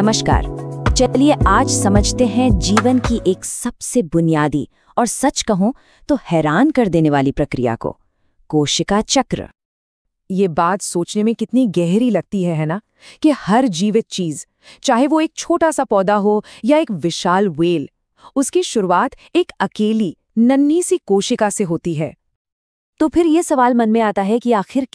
नमस्कार। चलिए आज समझते हैं जीवन की एक सबसे बुनियादी और सच कहूं तो हैरान कर देने वाली प्रक्रिया को, कोशिका चक्र। ये बात सोचने में कितनी गहरी लगती है ना, कि हर जीवित चीज, चाहे वो एक छोटा सा पौधा हो या एक विशाल व्हेल, उसकी शुरुआत एक अकेली नन्ही सी कोशिका से होती है। तो फिर ये सवाल मन में आता है कि आखिर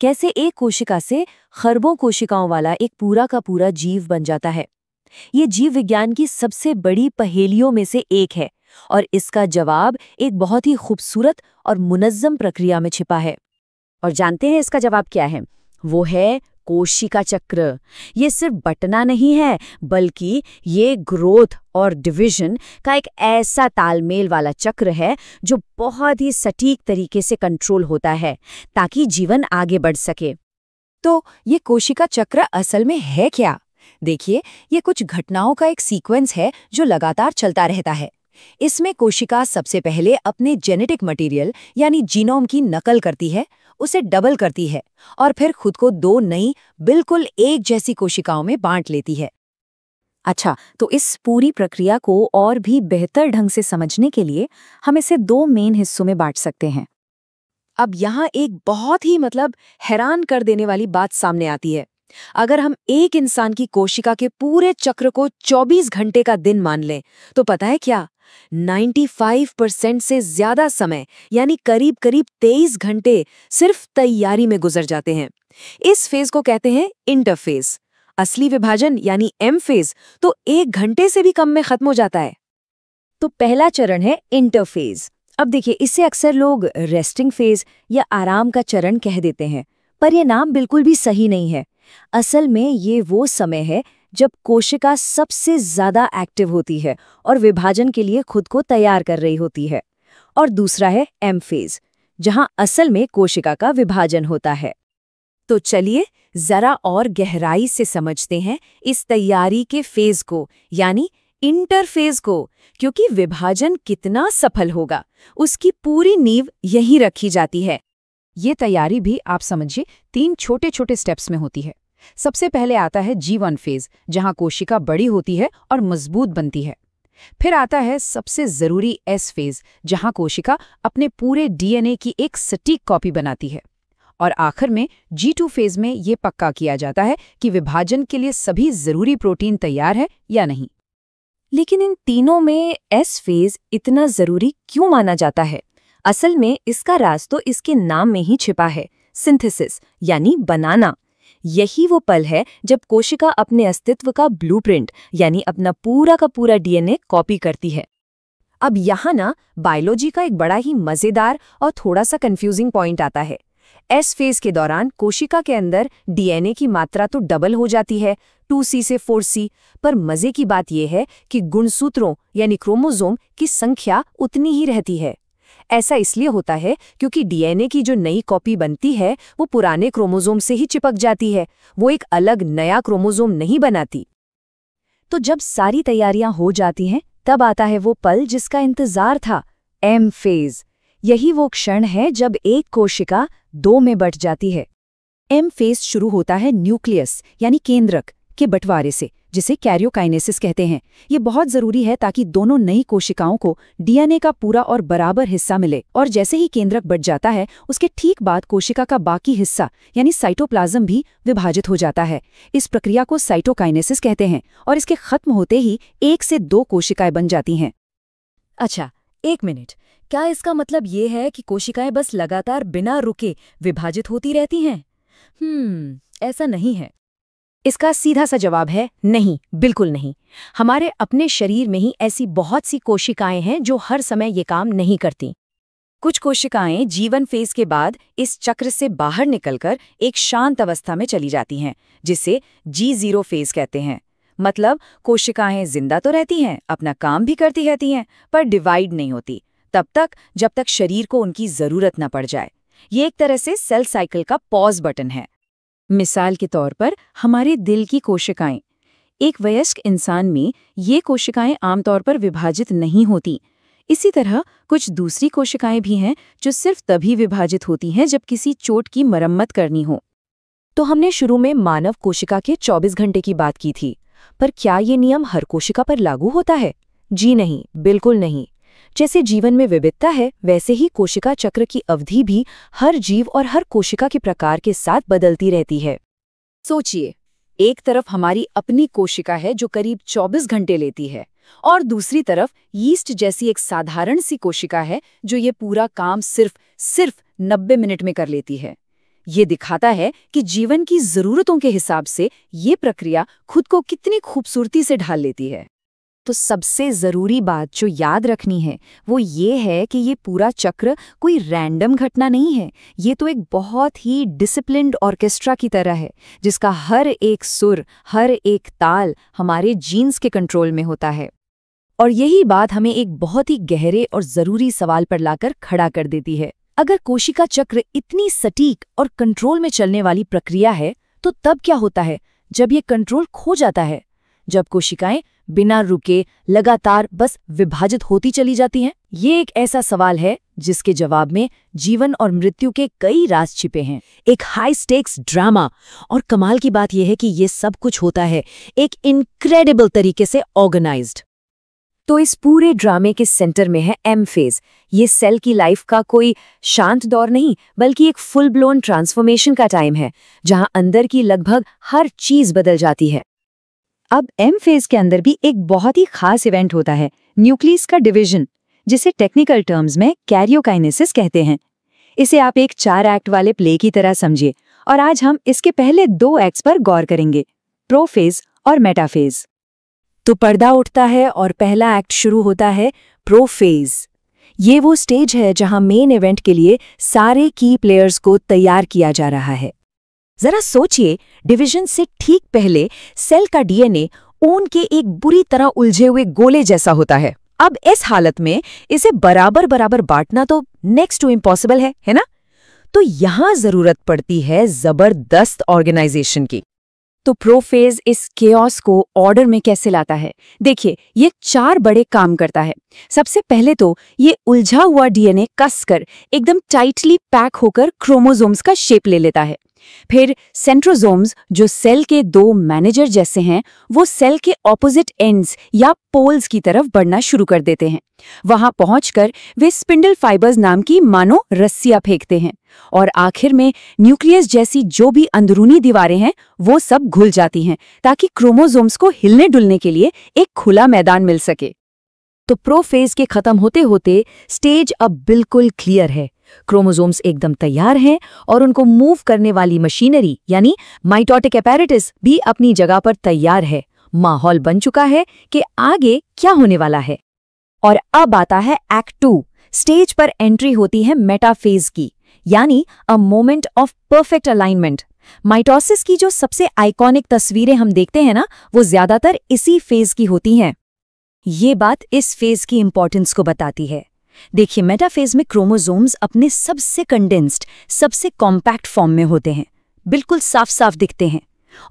कैसे एक कोशिका से खरबों कोशिकाओं वाला एक पूरा का पूरा जीव बन जाता है। ये जीव विज्ञान की सबसे बड़ी पहेलियों में से एक है और इसका जवाब एक बहुत ही खूबसूरत और मुनज़्ज़म प्रक्रिया में छिपा है। और जानते हैं इसका जवाब क्या है? वो है कोशिका चक्र। ये सिर्फ बटना नहीं है, बल्कि ये ग्रोथ और डिवीजन का एक ऐसा तालमेल वाला चक्र है जो बहुत ही सटीक तरीके से कंट्रोल होता है ताकि जीवन आगे बढ़ सके। तो ये कोशिका चक्र असल में है क्या? देखिए, ये कुछ घटनाओं का एक सीक्वेंस है जो लगातार चलता रहता है। इसमें कोशिका सबसे पहले अपने जेनेटिक मटेरियल यानी जीनोम की नकल करती है, उसे डबल करती है और फिर खुद को दो नई बिल्कुल एक जैसी कोशिकाओं में बांट लेती है। अच्छा, तो इस पूरी प्रक्रिया को और भी बेहतर ढंग से समझने के लिए हम इसे दो मेन हिस्सों में बांट सकते हैं। अब यहाँ एक बहुत ही हैरान कर देने वाली बात सामने आती है। अगर हम एक इंसान की कोशिका के पूरे चक्र को 24 घंटे का दिन मान लें, तो पता है क्या? 95% से ज्यादा समय यानी करीब 23 घंटे सिर्फ तैयारी में गुजर जाते हैं। इस फेज को कहते हैं इंटरफेज। असली विभाजन यानी एम फेज तो 1 घंटे से भी कम में खत्म हो जाता है। तो पहला चरण है इंटरफेज। अब देखिए, इसे अक्सर लोग रेस्टिंग फेज या आराम का चरण कह देते हैं, पर यह नाम बिल्कुल भी सही नहीं है। असल में ये वो समय है जब कोशिका सबसे ज्यादा एक्टिव होती है और विभाजन के लिए खुद को तैयार कर रही होती है। और दूसरा है एम फेज, जहां असल में कोशिका का विभाजन होता है। तो चलिए जरा और गहराई से समझते हैं इस तैयारी के फेज को, यानी इंटरफेज को, क्योंकि विभाजन कितना सफल होगा उसकी पूरी नींव यहीं रखी जाती है। ये तैयारी भी आप समझिए 3 छोटे छोटे स्टेप्स में होती है। सबसे पहले आता है G1 फेज, जहां कोशिका बड़ी होती है और मजबूत बनती है। फिर आता है सबसे जरूरी S फेज, जहां कोशिका अपने पूरे DNA की एक सटीक कॉपी बनाती है। और आखिर में G2 फेज में ये पक्का किया जाता है कि विभाजन के लिए सभी जरूरी प्रोटीन तैयार है या नहीं। लेकिन इन तीनों में S फेज इतना जरूरी क्यों माना जाता है? असल में इसका राज तो इसके नाम में ही छिपा है, सिंथेसिस यानी बनाना। यही वो पल है जब कोशिका अपने अस्तित्व का ब्लूप्रिंट यानी अपना पूरा का पूरा DNA कॉपी करती है। अब यहाँ ना बायोलॉजी का एक बड़ा ही मजेदार और थोड़ा सा कंफ्यूजिंग पॉइंट आता है। एस फेज के दौरान कोशिका के अंदर DNA की मात्रा तो डबल हो जाती है, 2C से 4C, पर मजे की बात यह है कि गुणसूत्रों यानी क्रोमोसोम की संख्या उतनी ही रहती है। ऐसा इसलिए होता है क्योंकि DNA की जो नई कॉपी बनती है वो पुराने क्रोमोसोम से ही चिपक जाती है, वो एक अलग नया क्रोमोसोम नहीं बनाती। तो जब सारी तैयारियां हो जाती हैं, तब आता है वो पल जिसका इंतजार था, एम फेज। यही वो क्षण है जब एक कोशिका 2 में बंट जाती है। एम फेज शुरू होता है न्यूक्लियस यानी केंद्रक के बंटवारे से, जिसे कैरियोकाइनेसिस कहते हैं। ये बहुत जरूरी है ताकि दोनों नई कोशिकाओं को DNA का पूरा और बराबर हिस्सा मिले। और जैसे ही केंद्रक बंट जाता है, उसके ठीक बाद कोशिका का बाकी हिस्सा यानी साइटोप्लाज्म भी विभाजित हो जाता है। इस प्रक्रिया को साइटोकाइनेसिस कहते हैं और इसके खत्म होते ही 1 से 2 कोशिकाएं बन जाती हैं। अच्छा, 1 मिनट, क्या इसका मतलब ये है कि कोशिकाएं बस लगातार बिना रुके विभाजित होती रहती हैं? ऐसा नहीं है। इसका सीधा सा जवाब है नहीं, बिल्कुल नहीं। हमारे अपने शरीर में ही ऐसी बहुत सी कोशिकाएं हैं जो हर समय ये काम नहीं करती। कुछ कोशिकाएं जीवन फेज के बाद इस चक्र से बाहर निकलकर एक शांत अवस्था में चली जाती हैं, जिसे G0 फेज कहते हैं। मतलब कोशिकाएं जिंदा तो रहती हैं, अपना काम भी करती रहती हैं, पर डिवाइड नहीं होती तब तक जब तक शरीर को उनकी जरूरत न पड़ जाए। ये एक तरह से सेल साइकिल का पॉज बटन है। मिसाल के तौर पर हमारे दिल की कोशिकाएं, एक वयस्क इंसान में ये कोशिकाएं आमतौर पर विभाजित नहीं होती। इसी तरह कुछ दूसरी कोशिकाएं भी हैं जो सिर्फ तभी विभाजित होती हैं जब किसी चोट की मरम्मत करनी हो। तो हमने शुरू में मानव कोशिका के 24 घंटे की बात की थी। पर क्या ये नियम हर कोशिका पर लागू होता है? जी नहीं, बिल्कुल नहीं। जैसे जीवन में विविधता है, वैसे ही कोशिका चक्र की अवधि भी हर जीव और हर कोशिका के प्रकार के साथ बदलती रहती है। सोचिए, एक तरफ हमारी अपनी कोशिका है जो करीब 24 घंटे लेती है, और दूसरी तरफ यीस्ट जैसी एक साधारण सी कोशिका है जो ये पूरा काम सिर्फ 90 मिनट में कर लेती है। ये दिखाता है कि जीवन की जरूरतों के हिसाब से ये प्रक्रिया खुद को कितनी खूबसूरती से ढाल लेती है। तो सबसे जरूरी बात जो याद रखनी है वो ये है कि ये पूरा चक्र कोई रैंडम घटना नहीं है। ये तो एक बहुत ही डिसिप्लिन्ड ऑर्केस्ट्रा की तरह है, जिसका हर एक सुर, हर एक ताल हमारे जीन्स के कंट्रोल में होता है। और यही बात हमें एक बहुत ही गहरे और जरूरी सवाल पर लाकर खड़ा कर देती है। अगर कोशिका चक्र इतनी सटीक और कंट्रोल में चलने वाली प्रक्रिया है, तो तब क्या होता है जब ये कंट्रोल खो जाता है? जब कोशिकाएं बिना रुके लगातार बस विभाजित होती चली जाती हैं? ये एक ऐसा सवाल है जिसके जवाब में जीवन और मृत्यु के कई राज छिपे हैं। एक हाई स्टेक्स ड्रामा। और कमाल की बात यह है कि ये सब कुछ होता है एक इनक्रेडिबल तरीके से ऑर्गेनाइज्ड। तो इस पूरे ड्रामे के सेंटर में है एम फेज। ये सेल की लाइफ का कोई शांत दौर नहीं, बल्कि एक फुल ब्लोन ट्रांसफॉर्मेशन का टाइम है, जहां अंदर की लगभग हर चीज बदल जाती है। अब एम फेज के अंदर भी एक बहुत ही खास इवेंट होता है, न्यूक्लियस का डिवीजन, जिसे टेक्निकल टर्म्स में कैरियोकाइनेसिस कहते हैं। इसे आप एक 4 एक्ट वाले प्ले की तरह समझिए, और आज हम इसके पहले 2 एक्ट्स पर गौर करेंगे, प्रोफेज और मेटाफेज। तो पर्दा उठता है और पहला एक्ट शुरू होता है, प्रोफेज। ये वो स्टेज है जहां मेन इवेंट के लिए सारे की प्लेयर्स को तैयार किया जा रहा है। जरा सोचिए, डिवीजन से ठीक पहले सेल का डीएनए ऊन के एक बुरी तरह उलझे हुए गोले जैसा होता है। अब इस हालत में इसे बराबर बराबर बांटना तो नेक्स्ट टू इम्पॉसिबल है ना? तो यहां जरूरत पड़ती है जबरदस्त ऑर्गेनाइजेशन की। तो प्रोफेज इस केओस को ऑर्डर में कैसे लाता है? देखिए, ये 4 बड़े काम करता है। सबसे पहले तो ये उलझा हुआ डीएनए कसकर एकदम टाइटली पैक होकर क्रोमोसोम्स का शेप ले लेता है। फिर सेंट्रोसोम्स, जो सेल के 2 मैनेजर जैसे हैं, वो सेल के ऑपोजिट एंड्स या पोल्स की तरफ बढ़ना शुरू कर देते हैं। वहां पहुंचकर वे स्पिंडल फाइबर्स नाम की मानो रस्सियां फेंकते हैं, और आखिर में न्यूक्लियस जैसी जो भी अंदरूनी दीवारें हैं वो सब घुल जाती हैं, ताकि क्रोमोसोम्स को हिलने डुलने के लिए एक खुला मैदान मिल सके। तो प्रोफेज के खत्म होते होते स्टेज अब बिल्कुल क्लियर है। क्रोमोसोम्स एकदम तैयार हैं और उनको मूव करने वाली मशीनरी यानी माइटोटिक अपैरेटस भी अपनी जगह पर तैयार है। माहौल बन चुका है कि आगे क्या होने वाला है। और अब आता है एक्ट 2। स्टेज पर एंट्री होती है मेटाफेज की, यानी a moment of perfect alignment. Mitosis की जो सबसे आइकॉनिक तस्वीरें हम देखते हैं ना, वो ज्यादातर इसी फेज की होती हैं। ये बात इस फेज की इंपॉर्टेंस को बताती है। देखिए, मेटाफेज में क्रोमोसोम्स अपने सबसे कंडेंस्ड, सबसे कॉम्पैक्ट फॉर्म में होते हैं, बिल्कुल साफ साफ दिखते हैं,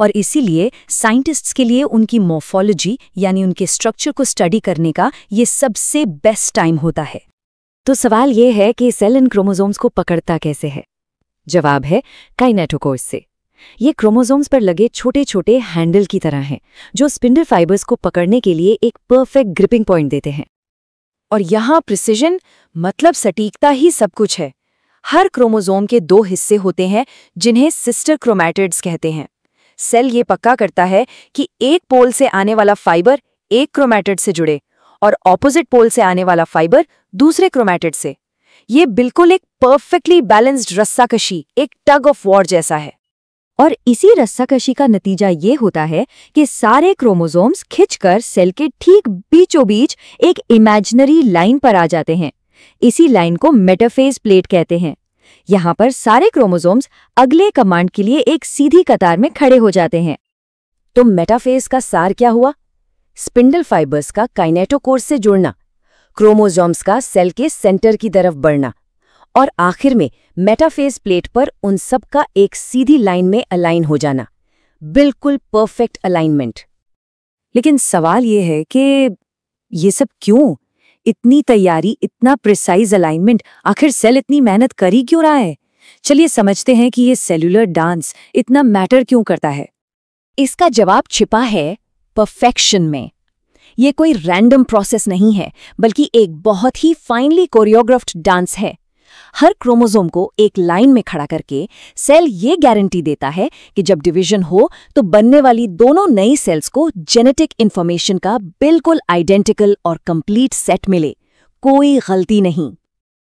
और इसीलिए साइंटिस्ट्स के लिए उनकी मॉर्फोलॉजी यानी उनके स्ट्रक्चर को स्टडी करने का ये सबसे बेस्ट टाइम होता है। तो सवाल ये है कि सेल इन क्रोमोसोम्स को पकड़ता कैसे है? जवाब है काइनेटोकोर्स से। ये क्रोमोसोम्स पर लगे छोटे छोटे हैंडल की तरह हैं, जो स्पिंडल फाइबर्स को पकड़ने के लिए एक परफेक्ट ग्रिपिंग पॉइंट देते हैं। और यहाँ प्रिसिजन मतलब सटीकता ही सब कुछ है। हर क्रोमोसोम के 2 हिस्से होते हैं जिन्हें सिस्टर क्रोमैटिड्स कहते हैं। सेल ये पक्का करता है कि एक पोल से आने वाला फाइबर एक क्रोमैटिड से जुड़े और ऑपोजिट पोल से आने वाला फाइबर दूसरे क्रोमैटिड से। ये बिल्कुल एक परफेक्टली बैलेंस्ड रस्साकशी, एक टग ऑफ वॉर जैसा है। और इसी रस्साकशी का नतीजा ये होता है कि सारे क्रोमोसोम्स खिंचकर सेल के ठीक बीचों बीच एक इमेजिनरी लाइन पर आ जाते हैं। इसी लाइन को मेटाफेज प्लेट कहते हैं। यहाँ पर सारे क्रोमोसोम्स अगले कमांड के लिए एक सीधी कतार में खड़े हो जाते हैं। तो मेटाफेज का सार क्या हुआ? स्पिंडल फाइबर्स का काइनेटोकोर्स से जुड़ना, क्रोमोसोम्स का सेल के सेंटर की तरफ बढ़ना, और आखिर में मेटाफेज प्लेट पर उन सब का एक सीधी लाइन में अलाइन हो जाना। बिल्कुल परफेक्ट अलाइनमेंट। लेकिन सवाल ये है कि ये सब क्यों? इतनी तैयारी, इतना प्रिसाइज अलाइनमेंट, आखिर सेल इतनी मेहनत कर ही क्यों रहा है? चलिए समझते हैं कि ये सेलुलर डांस इतना मैटर क्यों करता है। इसका जवाब छिपा है परफेक्शन में। ये कोई रैंडम प्रोसेस नहीं है, बल्कि एक बहुत ही फाइनली कोरियोग्राफ्ड डांस है। हर क्रोमोसोम को एक लाइन में खड़ा करके सेल ये गारंटी देता है कि जब डिवीजन हो तो बनने वाली दोनों नई सेल्स को जेनेटिक इंफॉर्मेशन का बिल्कुल आइडेंटिकल और कंप्लीट सेट मिले, कोई गलती नहीं।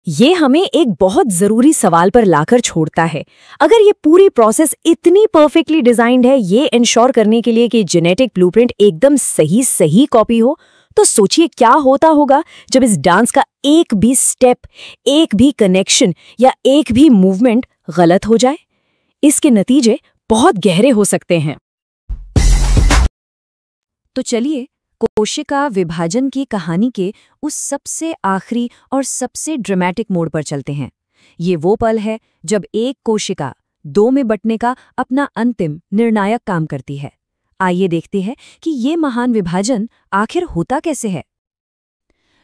ये हमें एक बहुत जरूरी सवाल पर लाकर छोड़ता है। अगर ये पूरी प्रोसेस इतनी परफेक्टली डिजाइंड है ये इंश्योर करने के लिए कि जेनेटिक ब्लूप्रिंट एकदम सही कॉपी हो, तो सोचिए क्या होता होगा जब इस डांस का एक भी स्टेप, एक भी कनेक्शन या एक भी मूवमेंट गलत हो जाए। इसके नतीजे बहुत गहरे हो सकते हैं। तो चलिए कोशिका विभाजन की कहानी के उस सबसे आखिरी और सबसे ड्रामेटिक मोड़ पर चलते हैं। ये वो पल है जब एक कोशिका दो में बंटने का अपना अंतिम निर्णायक काम करती है। आइए देखते हैं कि ये महान विभाजन आखिर होता कैसे है।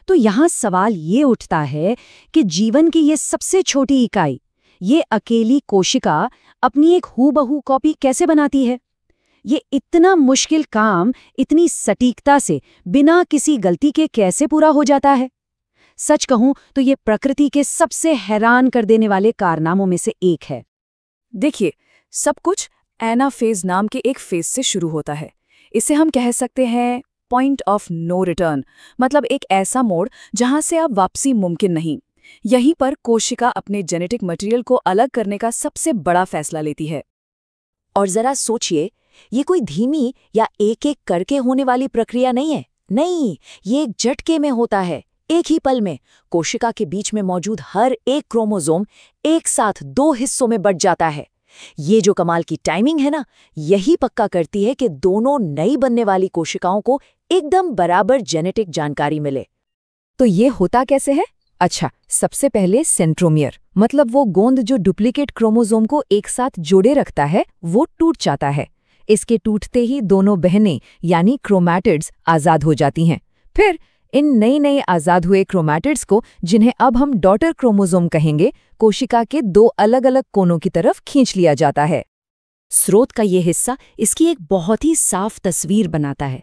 तो यहाँ सवाल ये उठता है कि जीवन की ये सबसे छोटी इकाई, ये अकेली कोशिका अपनी एक हूबहू कॉपी कैसे बनाती है? ये इतना मुश्किल काम इतनी सटीकता से बिना किसी गलती के कैसे पूरा हो जाता है? सच कहूं तो ये प्रकृति के सबसे हैरान कर देने वाले कारनामों में से एक है। देखिए, सब कुछ एनाफेज नाम के एक फेज से शुरू होता है। इसे हम कह सकते हैं पॉइंट ऑफ नो रिटर्न, मतलब एक ऐसा मोड़ जहां से अब वापसी मुमकिन नहीं। यहीं पर कोशिका अपने जेनेटिक मटेरियल को अलग करने का सबसे बड़ा फैसला लेती है। और जरा सोचिए, ये कोई धीमी या एक-एक करके होने वाली प्रक्रिया नहीं है। नहीं, ये एक झटके में होता है। एक ही पल में कोशिका के बीच में मौजूद हर एक क्रोमोसोम एक साथ दो हिस्सों में बंट जाता है। ये जो कमाल की टाइमिंग है ना, यही पक्का करती है कि दोनों नई बनने वाली कोशिकाओं को एकदम बराबर जेनेटिक जानकारी मिले। तो ये होता कैसे है? अच्छा, सबसे पहले सेंट्रोमियर, मतलब वो गोंद जो डुप्लीकेट क्रोमोसोम को एक साथ जोड़े रखता है, वो टूट जाता है। इसके टूटते ही दोनों बहनें यानी क्रोमैटिड्स आजाद हो जाती हैं। फिर इन नए आजाद हुए क्रोमैटिड्स को, जिन्हें अब हम डॉटर क्रोमोसोम कहेंगे, कोशिका के दो अलग अलग कोनों की तरफ खींच लिया जाता है। स्रोत का ये हिस्सा इसकी एक बहुत ही साफ तस्वीर बनाता है।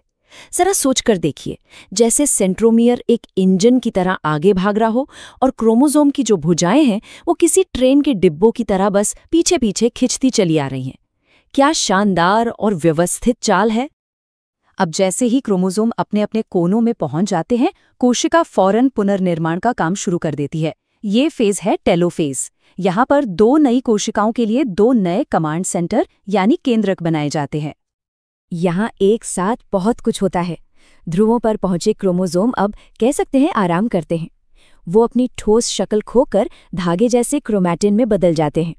जरा सोचकर देखिए, जैसे सेंट्रोमियर एक इंजन की तरह आगे भाग रहा हो और क्रोमोसोम की जो भुजाएं हैं वो किसी ट्रेन के डिब्बों की तरह बस पीछे पीछे खिंचती चली आ रही हैं। क्या शानदार और व्यवस्थित चाल है। अब जैसे ही क्रोमोसोम अपने अपने कोनों में पहुंच जाते हैं, कोशिका फौरन पुनर्निर्माण का काम शुरू कर देती है। ये फेज है टेलोफेज। यहाँ पर दो नई कोशिकाओं के लिए दो नए कमांड सेंटर यानी केंद्रक बनाए जाते हैं। यहाँ एक साथ बहुत कुछ होता है। ध्रुवों पर पहुंचे क्रोमोसोम अब कह सकते हैं आराम करते हैं। वो अपनी ठोस शक्ल खोकर धागे जैसे क्रोमैटिन में बदल जाते हैं।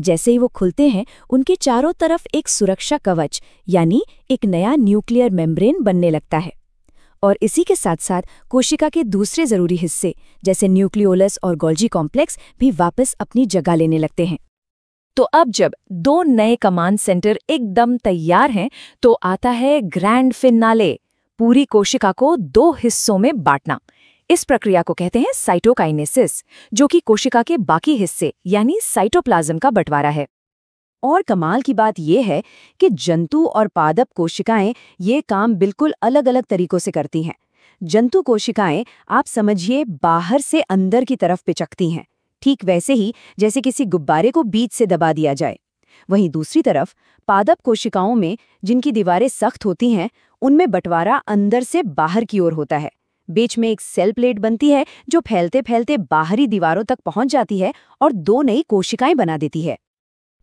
जैसे ही वो खुलते हैं, उनके चारों तरफ एक सुरक्षा कवच यानी एक नया न्यूक्लियर मेम्ब्रेन बनने लगता है। और इसी के साथ साथ कोशिका के दूसरे जरूरी हिस्से जैसे न्यूक्लियोलस और गोल्जी कॉम्प्लेक्स भी वापस अपनी जगह लेने लगते हैं। तो अब जब दो नए कमांड सेंटर एकदम तैयार हैं, तो आता है ग्रैंड फिनाले, पूरी कोशिका को दो हिस्सों में बांटना। इस प्रक्रिया को कहते हैं साइटोकाइनेसिस, जो कि कोशिका के बाकी हिस्से यानी साइटोप्लाज्म का बंटवारा है। और कमाल की बात यह है कि जंतु और पादप कोशिकाएं ये काम बिल्कुल अलग अलग तरीकों से करती हैं। जंतु कोशिकाएं आप समझिए बाहर से अंदर की तरफ पिचकती हैं, ठीक वैसे ही जैसे किसी गुब्बारे को बीच से दबा दिया जाए। वहीं दूसरी तरफ पादप कोशिकाओं में, जिनकी दीवारें सख्त होती हैं, उनमें बंटवारा अंदर से बाहर की ओर होता है। बीच में एक सेल प्लेट बनती है जो फैलते फैलते बाहरी दीवारों तक पहुंच जाती है और दो नई कोशिकाएं बना देती है।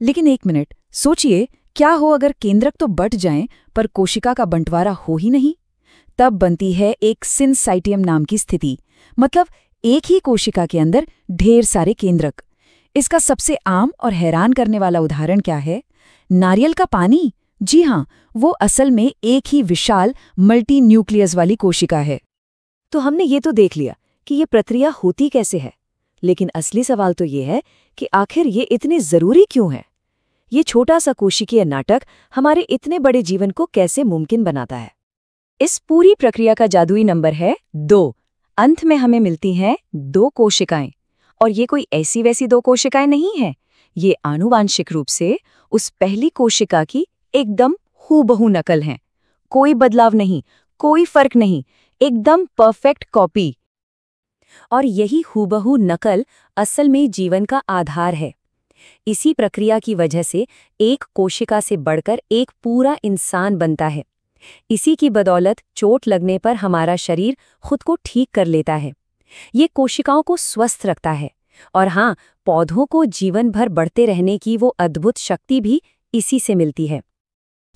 लेकिन एक मिनट, सोचिए, क्या हो अगर केंद्रक तो बंट जाएं पर कोशिका का बंटवारा हो ही नहीं? तब बनती है एक सिनसाइटियम नाम की स्थिति, मतलब एक ही कोशिका के अंदर ढेर सारे केंद्रक। इसका सबसे आम और हैरान करने वाला उदाहरण क्या है? नारियल का पानी। जी हाँ, वो असल में एक ही विशाल मल्टी न्यूक्लियस वाली कोशिका है। तो हमने ये तो देख लिया कि ये प्रक्रिया होती कैसे है, लेकिन असली सवाल तो ये है कि आखिर ये इतनी जरूरी क्यों है? ये छोटा सा कोशिकीय नाटक हमारे इतने बड़े जीवन को कैसे मुमकिन बनाता है? इस पूरी प्रक्रिया का जादुई नंबर है 2। अंत में हमें मिलती हैं 2 कोशिकाएं, और ये कोई ऐसी वैसी 2 कोशिकाएं नहीं हैं। ये आनुवांशिक रूप से उस पहली कोशिका की एकदम हूबहू नकल हैं। कोई बदलाव नहीं, कोई फर्क नहीं, एकदम परफेक्ट कॉपी। और यही हूबहू नकल असल में जीवन का आधार है। इसी प्रक्रिया की वजह से एक कोशिका से बढ़कर एक पूरा इंसान बनता है। इसी की बदौलत चोट लगने पर हमारा शरीर खुद को ठीक कर लेता है। ये कोशिकाओं को स्वस्थ रखता है। और हाँ, पौधों को जीवन भर बढ़ते रहने की वो अद्भुत शक्ति भी इसी से मिलती है।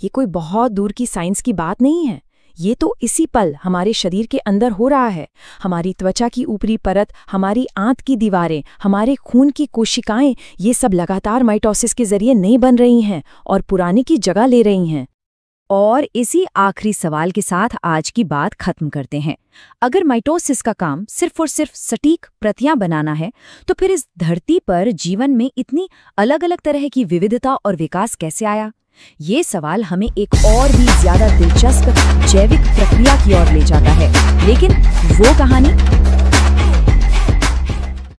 ये कोई बहुत दूर की साइंस की बात नहीं है, ये तो इसी पल हमारे शरीर के अंदर हो रहा है। हमारी त्वचा की ऊपरी परत, हमारी आंत की दीवारें, हमारे खून की कोशिकाएं, ये सब लगातार माइटोसिस के जरिए नई बन रही हैं और पुराने की जगह ले रही हैं। और इसी आखिरी सवाल के साथ आज की बात खत्म करते हैं। अगर माइटोसिस का काम सिर्फ और सिर्फ सटीक प्रतियां बनाना है, तो फिर इस धरती पर जीवन में इतनी अलग अलग तरह की विविधता और विकास कैसे आया? ये सवाल हमें एक और भी ज्यादा दिलचस्प जैविक प्रक्रिया की ओर ले जाता है। लेकिन वो कहानी